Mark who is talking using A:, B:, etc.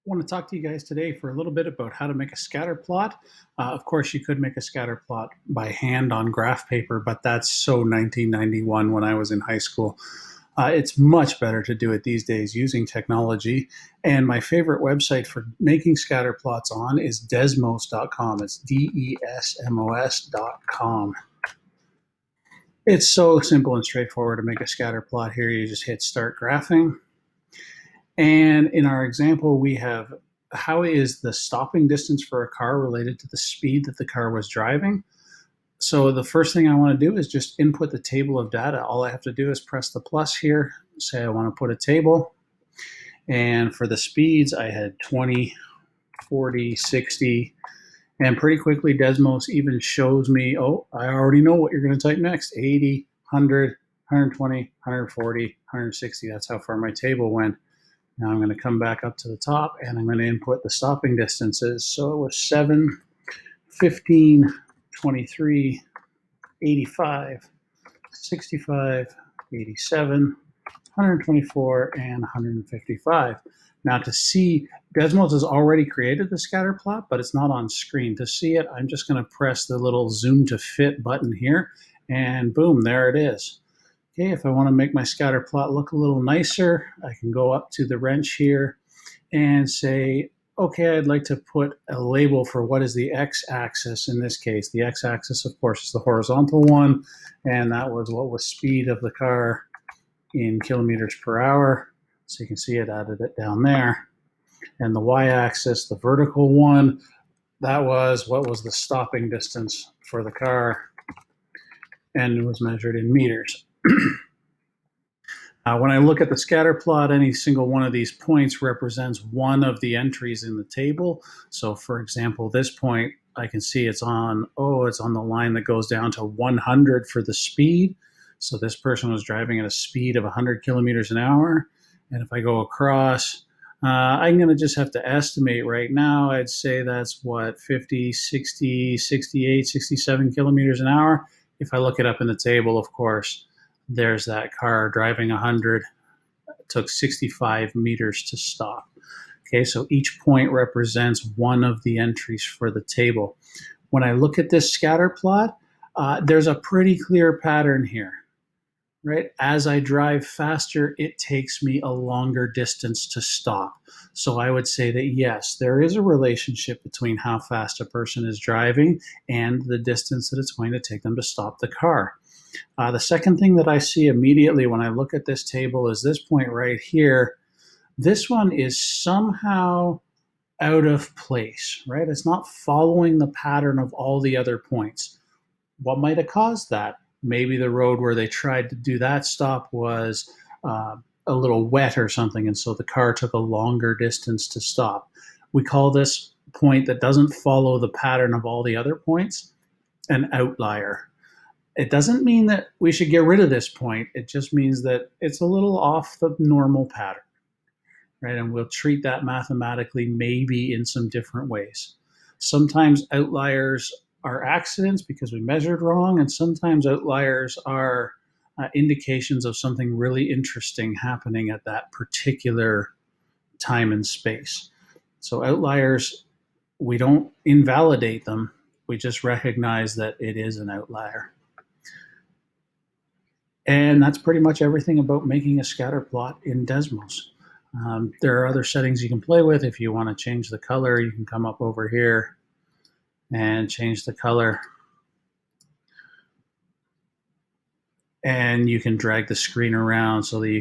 A: Want to talk to you guys today for a little bit about how to make a scatter plot. Of course, you could make a scatter plot by hand on graph paper, but that's so 1991 when I was in high school. It's much better to do it these days using technology. And my favorite website for making scatter plots on is desmos.com. It's DESMOS.com. It's so simple and straightforward to make a scatter plot here. You just hit start graphing. And in our example, we have how is the stopping distance for a car related to the speed that the car was driving. So the first thing I want to do is just input the table of data. All I have to do is press the plus here, say I want to put a table. And for the speeds, I had 20, 40, 60, and pretty quickly Desmos even shows me, oh, I already know what you're going to type next, 80, 100, 120, 140, 160. That's how far my table went. Now I'm going to come back up to the top and I'm going to input the stopping distances. So it was 7, 15, 23, 85, 65, 87, 124, and 155. Now to see, Desmos has already created the scatter plot, but it's not on screen. To see it, I'm just going to press the little zoom to fit button here, and boom, there it is. Okay, if I want to make my scatter plot look a little nicer, I can go up to the wrench here and say, okay, I'd like to put a label for what is the x-axis in this case. The x-axis, of course, is the horizontal one, and that was what was speed of the car in kilometers per hour. So you can see it added it down there. And the y-axis, the vertical one, that was what was the stopping distance for the car, and it was measured in meters. When I look at the scatter plot, any single one of these points represents one of the entries in the table. So for example, this point, I can see it's on the line that goes down to 100 for the speed. So this person was driving at a speed of 100 kilometers an hour. And if I go across, I'm going to just have to estimate right now. I'd say that's what, 50, 60, 68, 67 kilometers an hour. If I look it up in the table, of course, there's that car driving 100. It took 65 meters to stop. Okay, so each point represents one of the entries for the table. When I look at this scatter plot, there's a pretty clear pattern here, right? As I drive faster, it takes me a longer distance to stop. So I would say that yes, there is a relationship between how fast a person is driving and the distance that it's going to take them to stop the car. The second thing that I see immediately when I look at this table is this point right here. This one is somehow out of place, right? It's not following the pattern of all the other points. What might have caused that? Maybe the road where they tried to do that stop was a little wet or something, and so the car took a longer distance to stop. We call this point that doesn't follow the pattern of all the other points an outlier. It doesn't mean that we should get rid of this point. It just means that it's a little off the normal pattern, right? And we'll treat that mathematically maybe in some different ways. Sometimes outliers are accidents because we measured wrong, and sometimes outliers are indications of something really interesting happening at that particular time and space. So outliers, we don't invalidate them. We just recognize that it is an outlier. And that's pretty much everything about making a scatter plot in Desmos. There are other settings you can play with. If you want to change the color, you can come up over here and change the color. And you can drag the screen around so that you